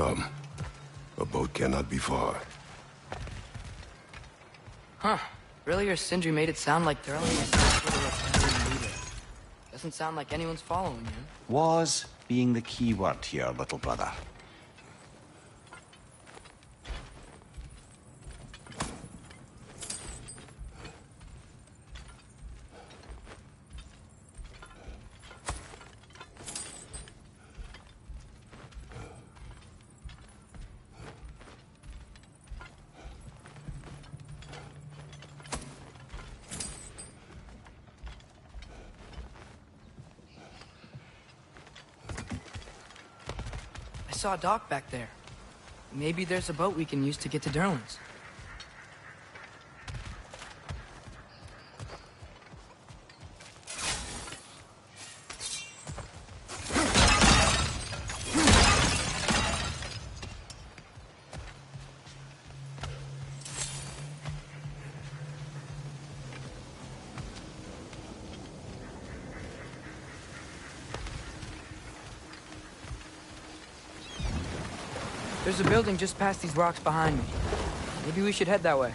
Come. A boat cannot be far. Huh. Earlier, Sindri made it sound like they're only leader. Doesn't sound like anyone's following him. Was being the key word here, little brother. I saw a dock back there. Maybe there's a boat we can use to get to Durlin's. There's a building just past these rocks behind me. Maybe we should head that way.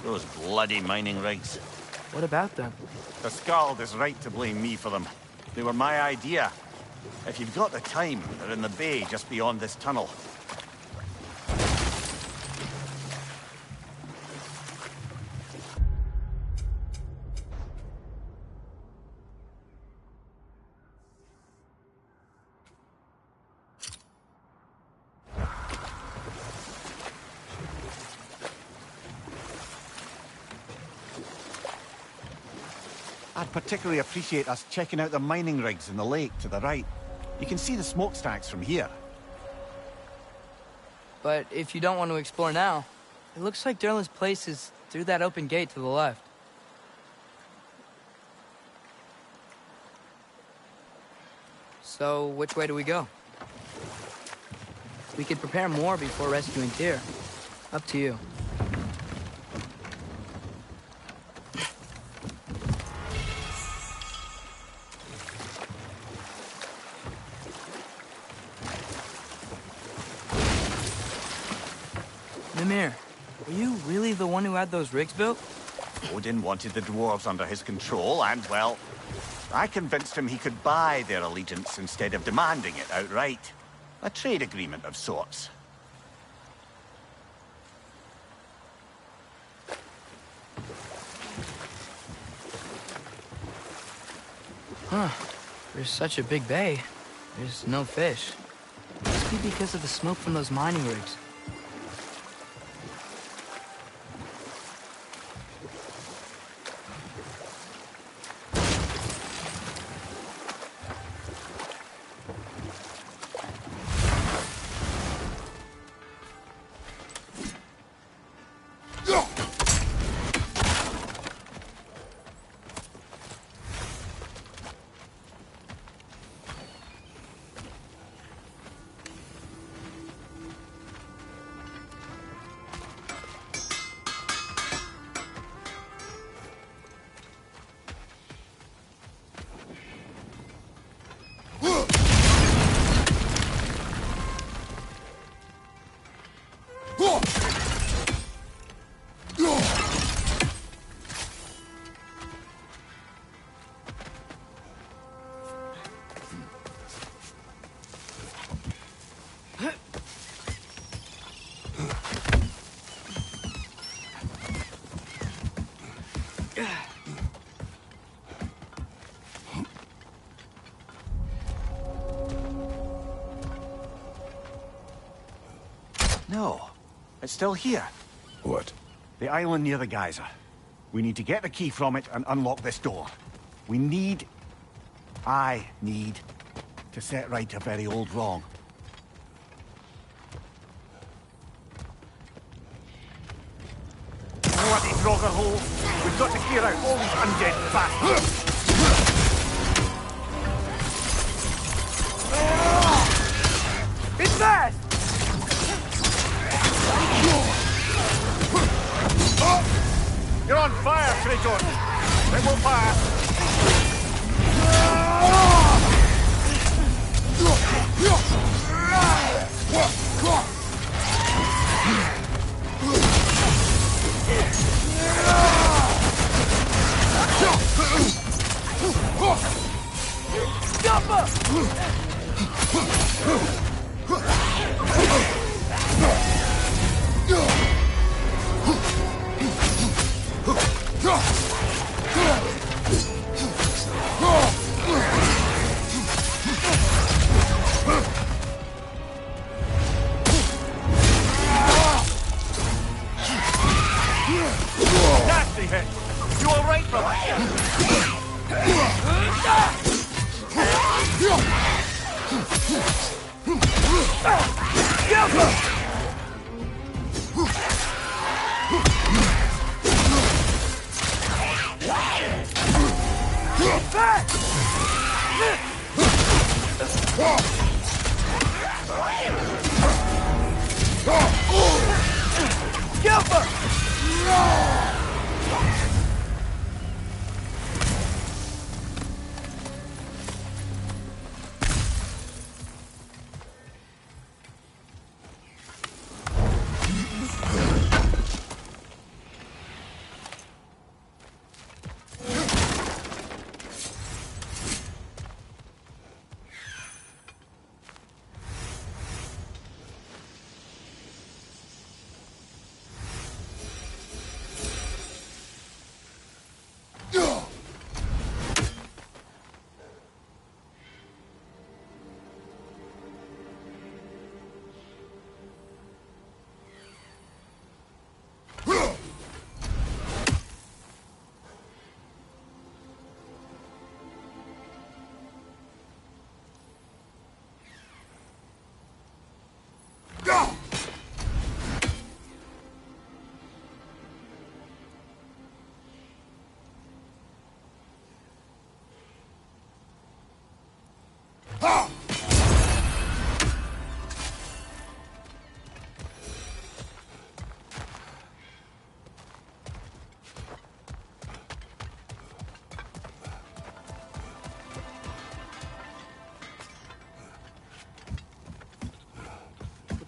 Those bloody mining rigs. What about them? The Skald is right to blame me for them. They were my idea. If you've got the time, they're in the bay just beyond this tunnel. I'd particularly appreciate us checking out the mining rigs in the lake to the right. You can see the smokestacks from here. But if you don't want to explore now, it looks like Durlin's place is through that open gate to the left. So, which way do we go? We could prepare more before rescuing Tyr. Up to you. Mimir, were you really the one who had those rigs built? Odin wanted the dwarves under his control, and, well, I convinced him he could buy their allegiance instead of demanding it outright. A trade agreement of sorts. Huh. There's such a big bay. There's no fish. Must be because of the smoke from those mining rigs. No, it's still here. What? The island near the geyser. We need to get the key from it and unlock this door. I need to set right a very old wrong. You know what, these Roger holes? We've got to clear out all these undead bastards. It's fast! You're on on fire, Kratos! It will pass! Nasty hit! You all right, brother?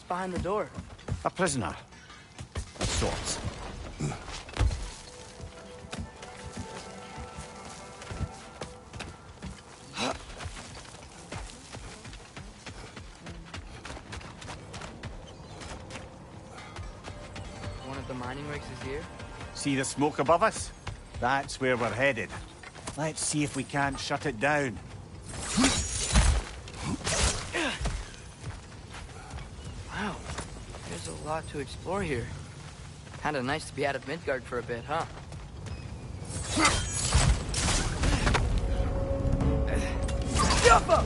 Behind the door. A prisoner. Of sorts. One of the mining rigs is here. See the smoke above us? That's where we're headed. Let's see if we can't shut it down. Wow, there's a lot to explore here. Kinda nice to be out of Midgard for a bit, huh? Jump up!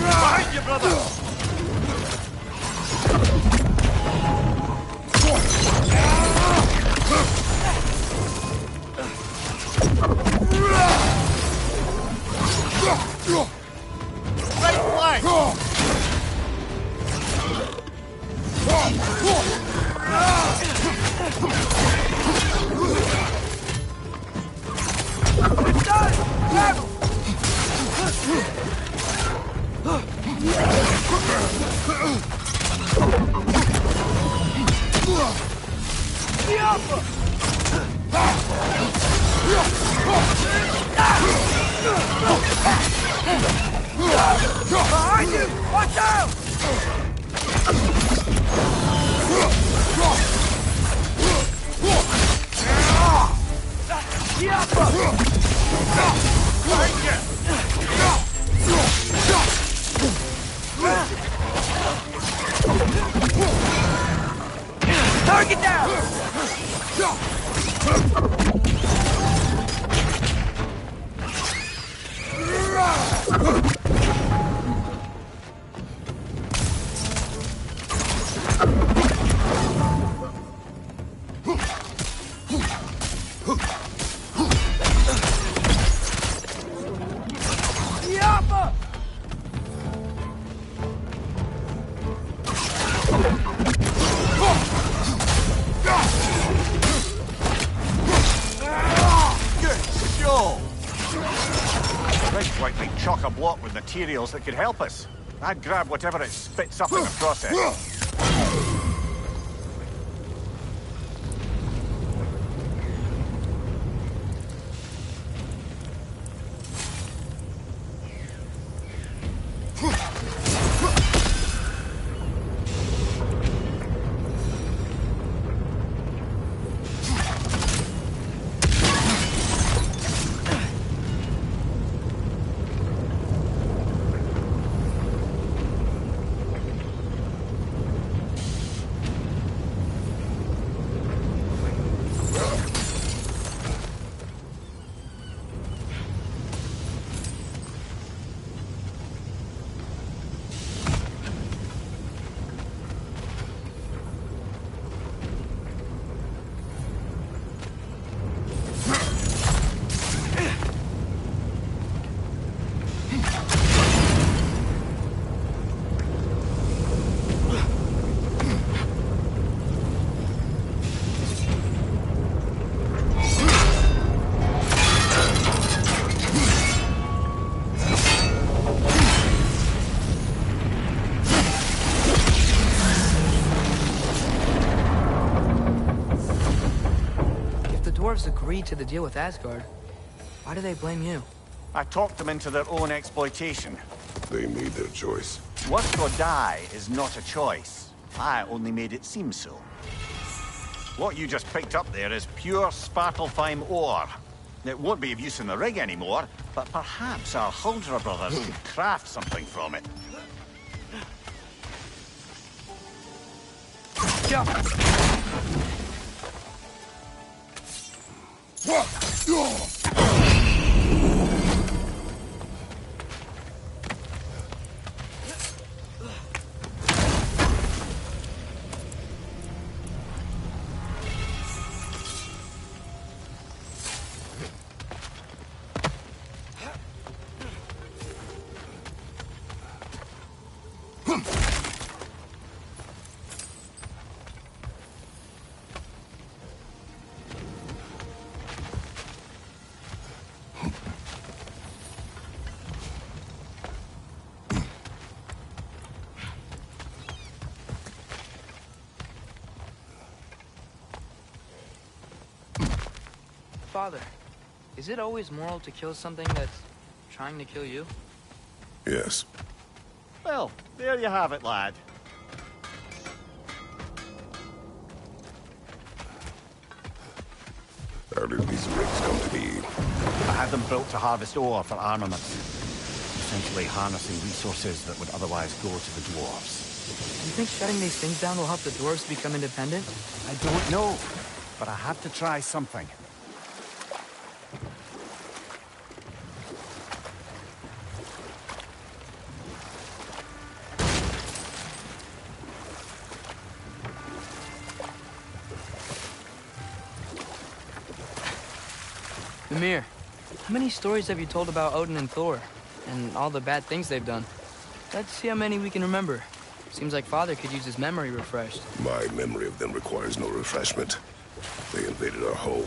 Behind you, brother! Right flank! Behind you! Watch out! Target down! chock-a-block with materials that could help us. I'd grab whatever it spits up in the process. Agreed to the deal with Asgard. Why do they blame you? I talked them into their own exploitation. They made their choice. Work or die is not a choice. I only made it seem so. What you just picked up there is pure Svartalfheim ore. It won't be of use in the rig anymore, but perhaps our Huldra brothers could craft something from it. Father, is it always moral to kill something that's trying to kill you? Yes. Well, there you have it, lad. How did these rigs come to be? I had them built to harvest ore for armaments. Essentially harnessing resources that would otherwise go to the dwarves. Do you think shutting these things down will help the dwarves become independent? I don't know, but I had to try something. Mimir, how many stories have you told about Odin and Thor? And all the bad things they've done? Let's see how many we can remember. Seems like Father could use his memory refreshed. My memory of them requires no refreshment. They invaded our home.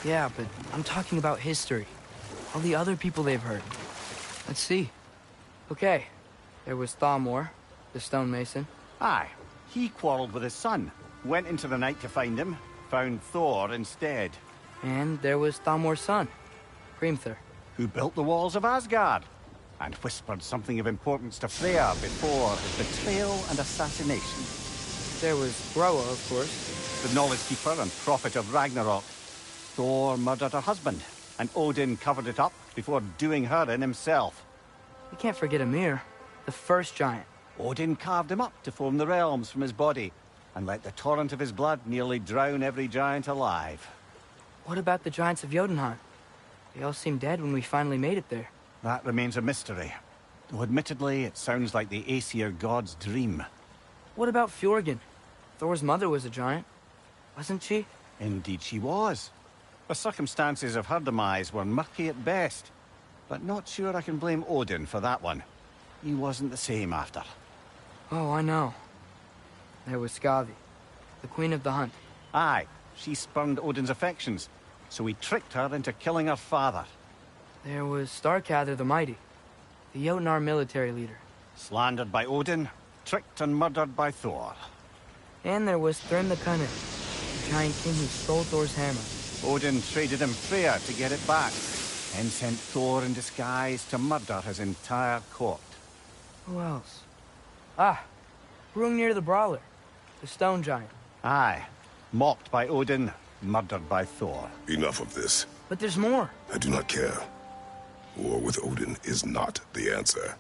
Yeah, but I'm talking about history. All the other people they've hurt. Let's see. Okay, there was Thalmor, the stonemason. Aye, he quarreled with his son. Went into the night to find him, found Thor instead. And there was Thalmor's son, Hrimthur. Who built the walls of Asgard, and whispered something of importance to Freya before his betrayal and assassination. There was Groa, of course. The knowledge keeper and prophet of Ragnarök. Thor murdered her husband, and Odin covered it up before doing her in himself. You can't forget Ymir, the first giant. Odin carved him up to form the realms from his body, and let the torrent of his blood nearly drown every giant alive. What about the giants of Jotunheim? They all seemed dead when we finally made it there. That remains a mystery. Though admittedly, it sounds like the Aesir god's dream. What about Fjorgyn? Thor's mother was a giant, wasn't she? Indeed she was. The circumstances of her demise were murky at best. But not sure I can blame Odin for that one. He wasn't the same after. Oh, I know. There was Skavi, the queen of the hunt. Aye, she spurned Odin's affections, so he tricked her into killing her father. There was Starkather the Mighty, The Jotnar military leader. Slandered by Odin, tricked and murdered by Thor. And there was Thrym the Cunning, the giant king who stole Thor's hammer. Odin traded him Freya to get it back, and sent Thor in disguise to murder his entire court. Who else? Ah, Ragnarök the Brawler, the stone giant. Aye, mocked by Odin, murdered by Thor. Enough of this. But there's more. I do not care. War with Odin is not the answer.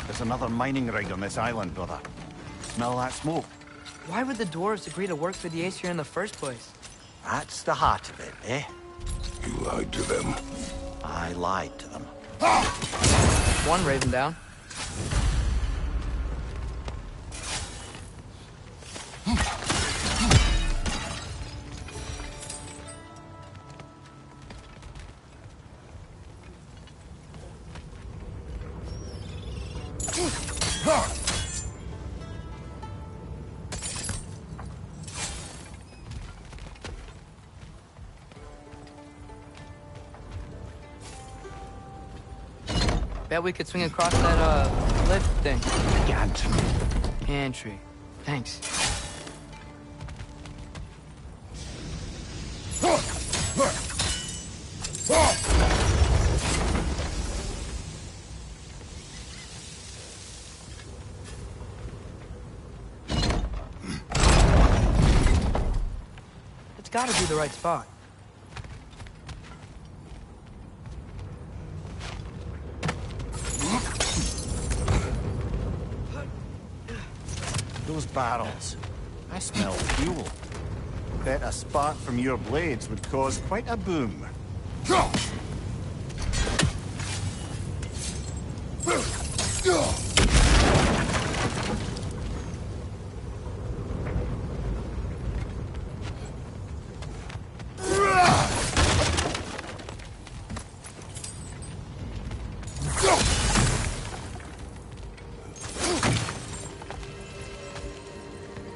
There's another mining rig on this island, brother. Smell that smoke? Why would the dwarves agree to work for the Aesir in the first place? That's the heart of it, eh? You lied to them. I lied to them. One raven down. Bet we could swing across that, lift thing. Gantry. Pantry. Thanks. It's gotta be the right spot. Those barrels. I smell fuel. Bet a spark from your blades would cause quite a boom.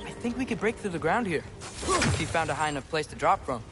I think we could break through the ground here. If you found a high enough place to drop from.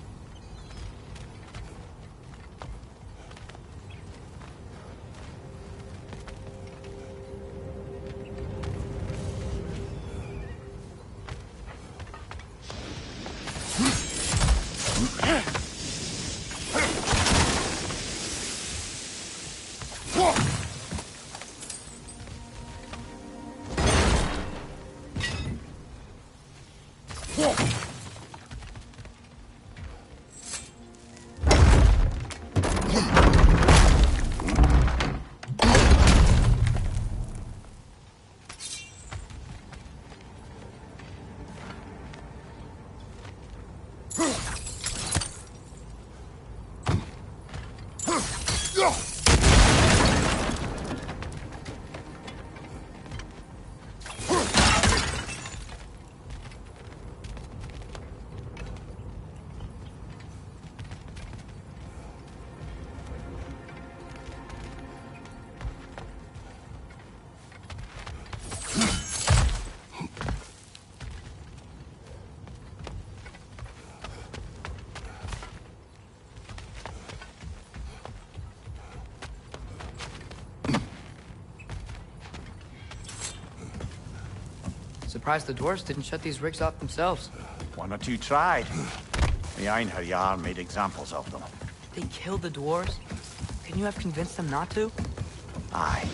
Surprised the dwarves didn't shut these rigs off themselves. One or two tried. The Einherjar made examples of them. They killed the dwarves? Couldn't you have convinced them not to? Aye.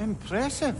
Impressive.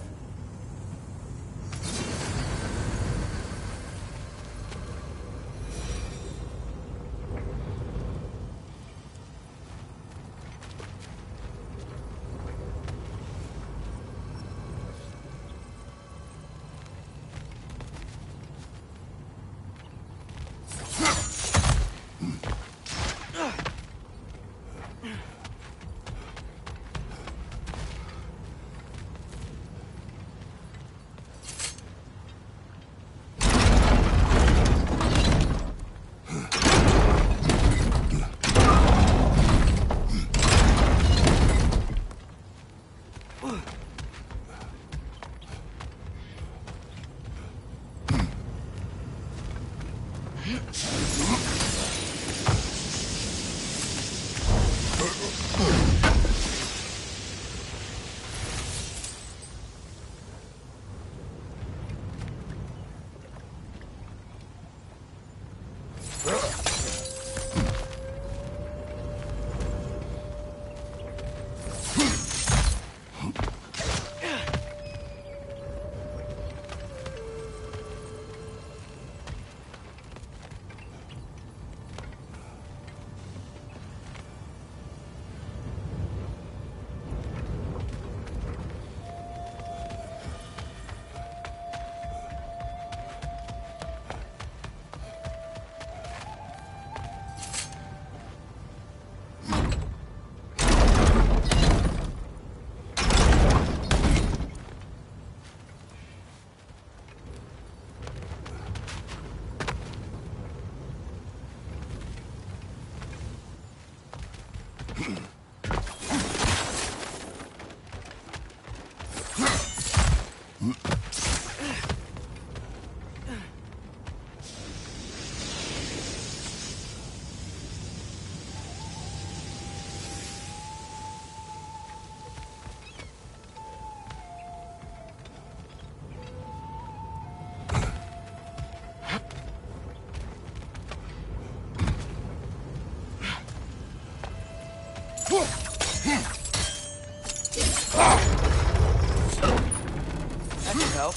That should help.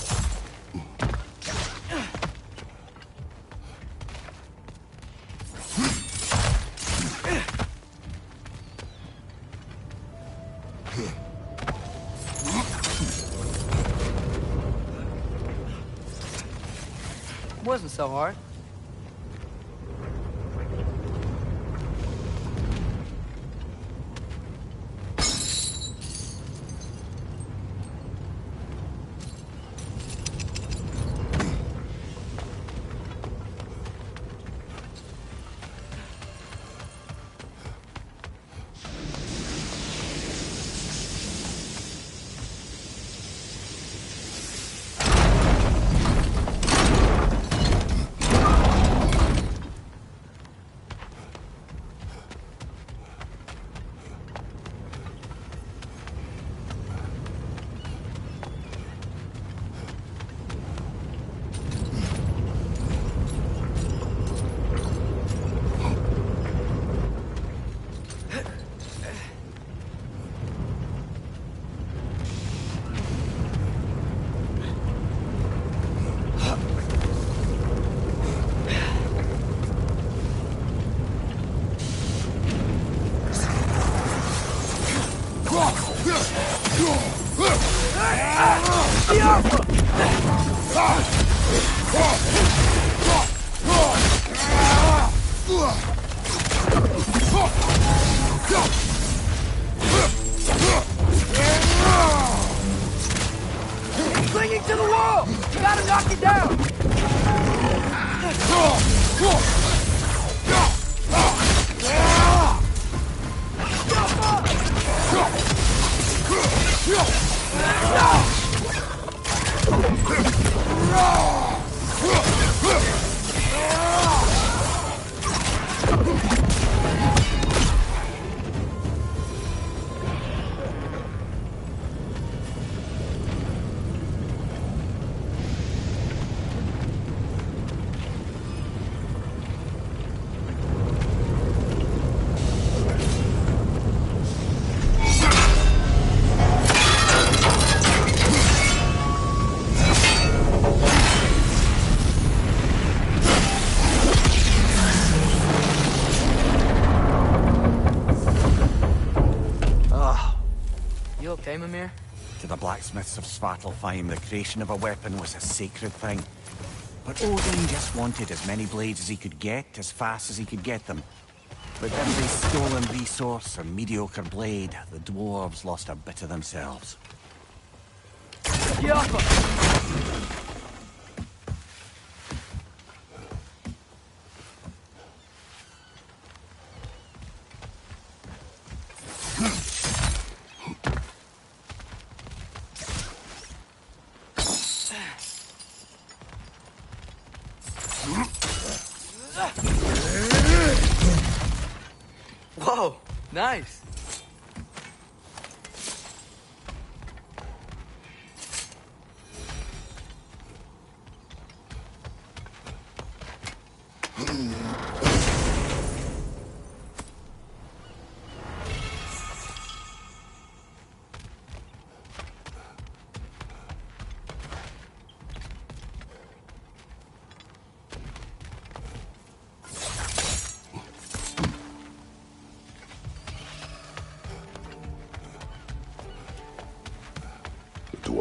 Wasn't so hard. Clinging to the wall! You gotta knock it down! Okay, Mimir? To the blacksmiths of Svartalfheim, the creation of a weapon was a sacred thing. But Odin just wanted as many blades as he could get, as fast as he could get them. With every stolen resource or mediocre blade, the dwarves lost a bit of themselves. Whoa, nice.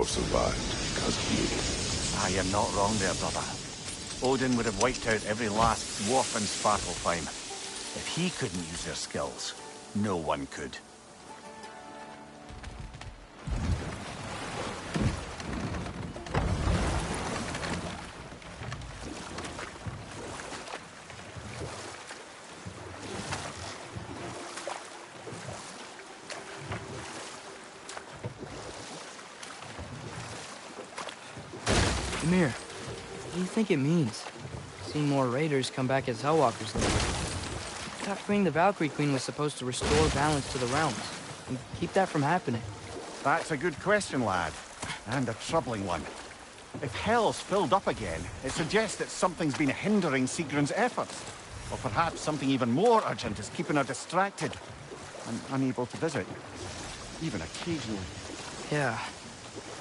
Survived because of you. Ah, you're not wrong there, brother. Odin would have wiped out every last dwarf in Svartalfheim. If he couldn't use their skills, no one could. Mimir, what do you think it means? Seeing more raiders come back as Hellwalkers lately. I thought freeing the Valkyrie Queen was supposed to restore balance to the realms and keep that from happening. That's a good question, lad. And a troubling one. If Hell's filled up again, it suggests that something's been hindering Sigrun's efforts. Or perhaps something even more urgent is keeping her distracted and unable to visit. Even occasionally. Yeah.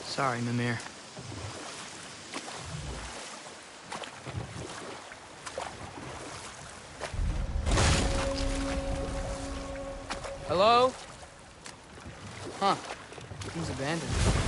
Sorry, Mimir. Hello? Huh. Seems abandoned.